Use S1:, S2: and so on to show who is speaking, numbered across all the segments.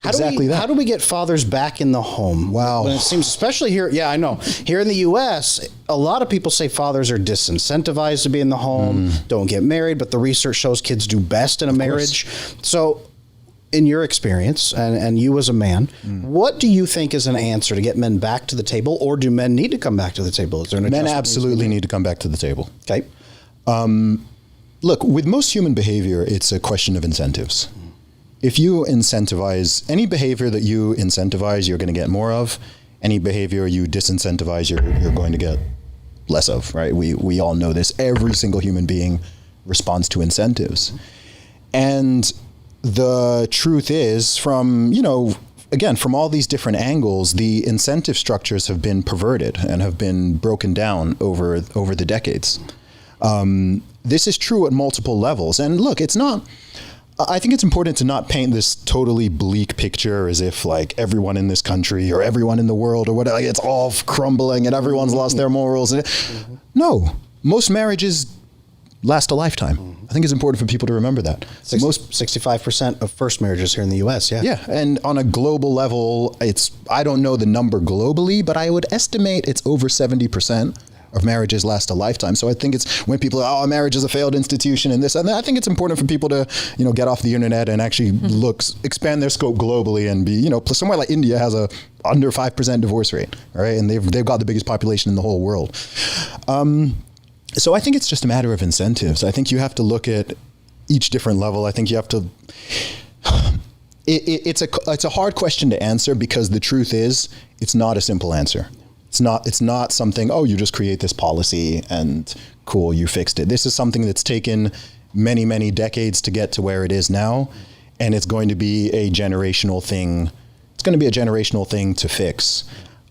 S1: How do we get fathers back in the home?
S2: Wow.
S1: When it seems, especially here, yeah, I know. Here in the U.S., a lot of people say fathers are disincentivized to be in the home, don't get married, but the research shows kids do best in a marriage. So in your experience, and you as a man, what do you think is an answer to get men back to the table, or do men need to come back to the table? Is there an
S2: Men absolutely need to come back to the table.
S1: Okay.
S2: Look, with most human behavior, it's a question of incentives. If you incentivize any behavior that you incentivize, you're going to get more of. Any behavior you disincentivize, you're going to get less of, right? We all know this. Every single human being responds to incentives. And the truth is, from all these different angles, the incentive structures have been perverted and have been broken down over the decades. This is true at multiple levels. And look, I think it's important to not paint this totally bleak picture as if like everyone in this country or everyone in the world or whatever, like, it's all crumbling and everyone's lost their morals. No, most marriages last a lifetime. I think it's important for people to remember that.
S1: Most 65% of first marriages here in the U.S. Yeah.
S2: Yeah. And on a global level, I don't know the number globally, but I would estimate it's over 70% of marriages last a lifetime. So I think it's when people are, marriage is a failed institution and this, and I think it's important for people to, get off the internet and actually expand their scope globally and be, somewhere like India has a under 5% divorce rate, right? And they've got the biggest population in the whole world. So I think it's just a matter of incentives. I think you have to look at each different level. I think you have to, it's a hard question to answer because the truth is it's not a simple answer. It's not something, you just create this policy and cool, you fixed it. This is something that's taken many, many decades to get to where it is now. And it's going to be a generational thing. It's going to be a generational thing to fix.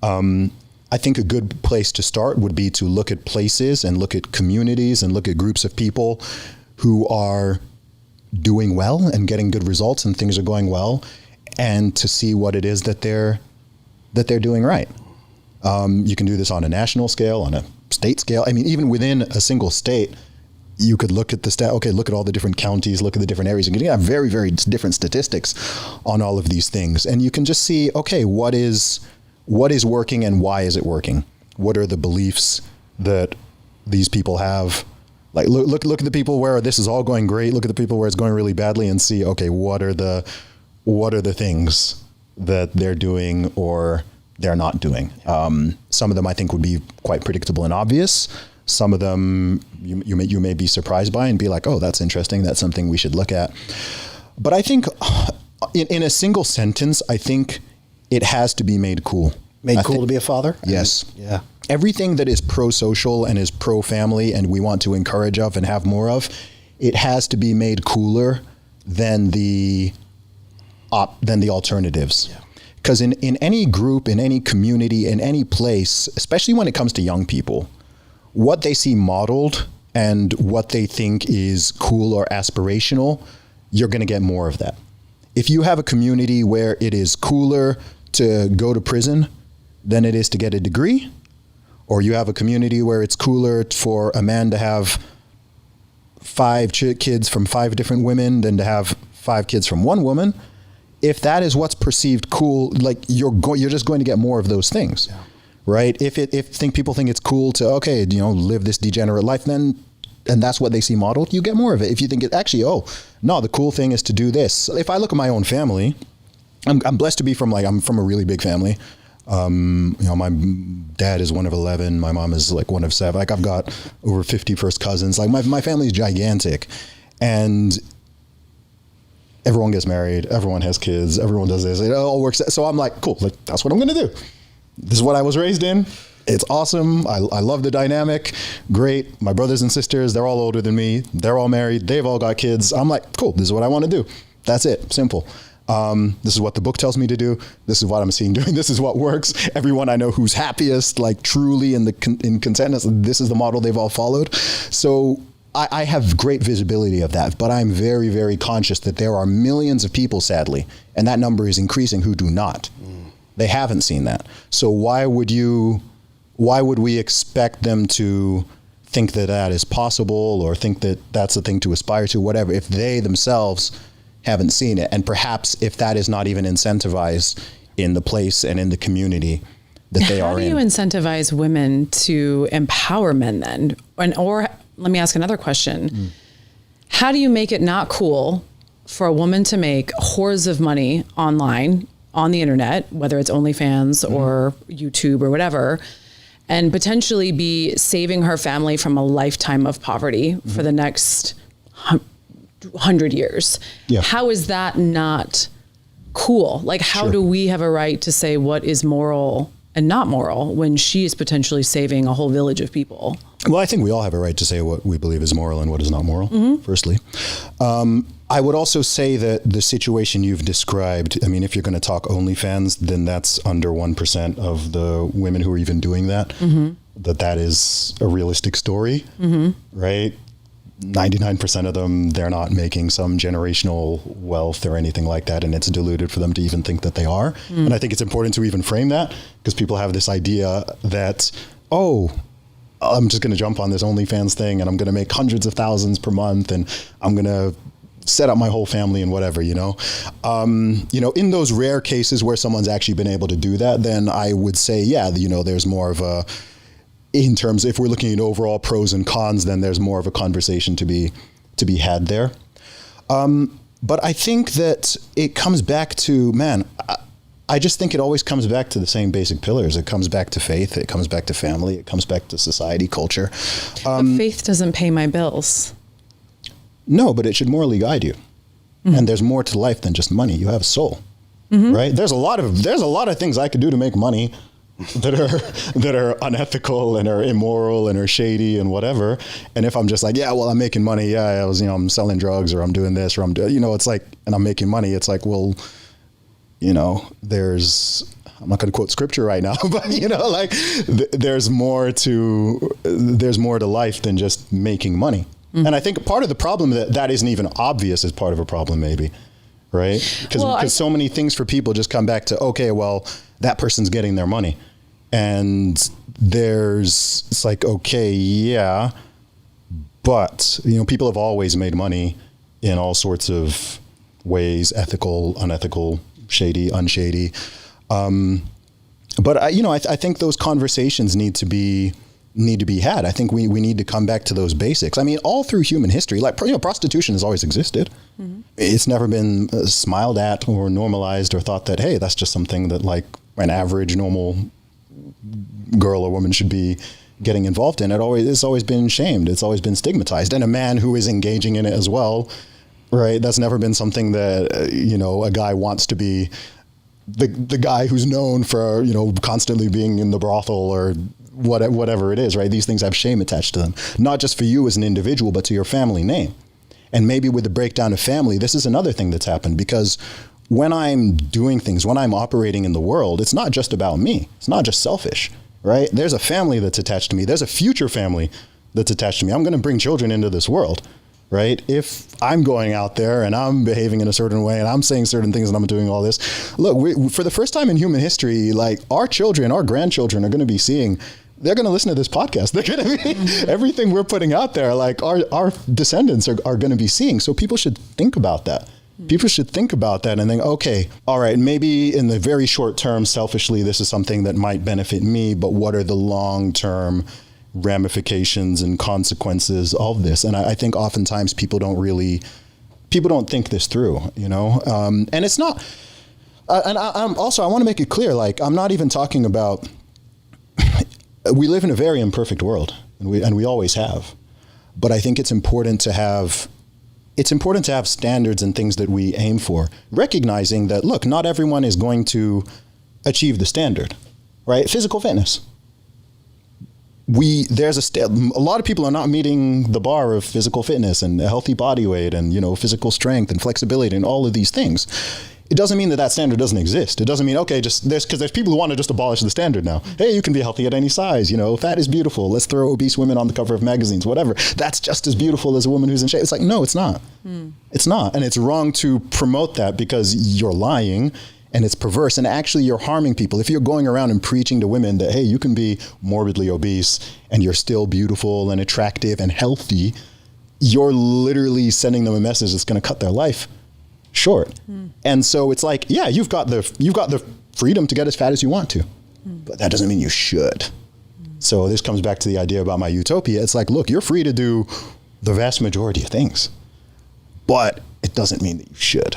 S2: I think a good place to start would be to look at places and look at communities and look at groups of people who are doing well and getting good results and things are going well, and to see what it is that they're doing right. You can do this on a national scale, on a state scale. I mean, even within a single state, you could look at look at all the different counties, look at the different areas. You can have very, very different statistics on all of these things. And you can just see, what is working and why is it working? What are the beliefs that these people have? Like look at the people where this is all going great. Look at the people where it's going really badly and see, what are the things that they're doing or they're not doing. Some of them I think would be quite predictable and obvious. Some of them you may be surprised by and be like, that's interesting. That's something we should look at. But I think in a single sentence, I think it has to be made cool.
S1: To be a father?
S2: Yes.
S1: Yeah.
S2: Everything that is pro-social and is pro-family and we want to encourage of and have more of, it has to be made cooler than the alternatives. Yeah. Because in any group, in any community, in any place, especially when it comes to young people, what they see modeled and what they think is cool or aspirational, you're going to get more of that. If you have a community where it is cooler to go to prison than it is to get a degree, or you have a community where it's cooler for a man to have 5 kids from 5 different women than to have 5 kids from one woman, if that is what's perceived cool, like you're just going to get more of those things, yeah. Right? If people think it's cool to live this degenerate life, then and that's what they see modeled, you get more of it. If you think it actually, the cool thing is to do this. If I look at my own family, I'm blessed to be I'm from a really big family. My dad is one of 11. My mom is one of 7. I've got over 50 first cousins. My family is gigantic, and everyone gets married. Everyone has kids. Everyone does this. It all works. So I'm like, cool. That's what I'm going to do. This is what I was raised in. It's awesome. I love the dynamic. Great. My brothers and sisters, they're all older than me. They're all married. They've all got kids. I'm like, cool. This is what I want to do. That's it. Simple. This is what the book tells me to do. This is what I'm seeing doing. This is what works. Everyone I know who's happiest, truly in contentness, this is the model they've all followed. So I have great visibility of that, but I'm very, very conscious that there are millions of people, sadly, and that number is increasing, who do not. They haven't seen that. So why would we expect them to think that is possible or think that that's the thing to aspire to, whatever, if they themselves haven't seen it. And perhaps if that is not even incentivized in the place and in the community that they are in.
S3: How do you incentivize women to empower men then? Or let me ask another question. How do you make it not cool for a woman to make hordes of money online, on the internet, whether it's OnlyFans or YouTube or whatever, and potentially be saving her family from a lifetime of poverty for the next 100 years?
S2: Yeah.
S3: How is that not cool? Like, how do we have a right to say what is moral and not moral when she is potentially saving a whole village of people?
S2: Well, I think we all have a right to say what we believe is moral and what is not moral, firstly. I would also say that the situation you've described, I mean, if you're going to talk OnlyFans, then that's under 1% of the women who are even doing that, that is a realistic story, right? 99% of them, they're not making some generational wealth or anything like that, and it's deluded for them to even think that they are. And I think it's important to even frame that, because people have this idea that, oh, I'm just going to jump on this OnlyFans thing and I'm going to make hundreds of thousands per month and I'm going to set up my whole family and whatever, you know, in those rare cases where someone's actually been able to do that, then I would say, yeah, you know, there's more of a, in terms, if we're looking at overall pros and cons, then there's more of a conversation to be had there. But I think that it comes back to, man, I just think it always comes back to the same basic pillars. It comes back to faith. It comes back to family. It comes back to society, culture.
S3: But faith doesn't pay my bills.
S2: No, but it should morally guide you. And there's more to life than just money. You have a soul, right? There's a lot of things I could do to make money that are unethical and are immoral and are shady and whatever. And if I'm just like, yeah, well, I'm making money. Yeah, I'm selling drugs or I'm doing this or I'm doing, it's like, and I'm making money. It's like, well, I'm not going to quote scripture right now, but there's more to life than just making money. And I think part of the problem that isn't even obvious is part of a problem, maybe, right? Because so many things for people just come back to, okay, well, that person's getting their money. And it's like, okay, yeah, but, people have always made money in all sorts of ways, ethical, unethical, shady, unshady. But I think those conversations need to be had. I think we need to come back to those basics. I mean, all through human history, prostitution has always existed. It's never been smiled at or normalized or thought that, hey, that's just something that like an average normal girl or woman should be getting involved in. It's always been shamed. It's always been stigmatized. And a man who is engaging in it as well, right? That's never been something that, a guy wants to be the guy who's known for, constantly being in the brothel or whatever it is, right? These things have shame attached to them, not just for you as an individual, but to your family name. And maybe with the breakdown of family, this is another thing that's happened, because when I'm doing things, when I'm operating in the world, it's not just about me. It's not just selfish, right? There's a family that's attached to me. There's a future family that's attached to me. I'm going to bring children into this world, right? If I'm going out there and I'm behaving in a certain way and I'm saying certain things and I'm doing all this, look, for the first time in human history, like our children, our grandchildren are going to be seeing, they're going to listen to this podcast. They're going to be, everything we're putting out there, like our descendants are going to be seeing. So people should think about that. People should think about that and think, okay, all right, maybe in the very short term, selfishly, this is something that might benefit me, but what are the long-term ramifications and consequences of this? And I think oftentimes people don't think this through, and it's not, and I want to make it clear, like, I'm not even talking about, we live in a very imperfect world, and we always have, but I think it's important to have standards and things that we aim for, recognizing that, look, not everyone is going to achieve the standard, right? Physical fitness. A lot of people are not meeting the bar of physical fitness and a healthy body weight and, physical strength and flexibility and all of these things. It doesn't mean that standard doesn't exist. It doesn't mean, okay, because there's people who want to just abolish the standard now. Hey, you can be healthy at any size, fat is beautiful. Let's throw obese women on the cover of magazines, whatever. That's just as beautiful as a woman who's in shape. It's like, no, it's not. It's not. And it's wrong to promote that because you're lying and it's perverse, and actually you're harming people. If you're going around and preaching to women that, hey, you can be morbidly obese and you're still beautiful and attractive and healthy, you're literally sending them a message that's going to cut their life short. And so it's like, yeah, you've got the freedom to get as fat as you want to, but that doesn't mean you should. So this comes back to the idea about my utopia. It's like, look, you're free to do the vast majority of things, but it doesn't mean that you should.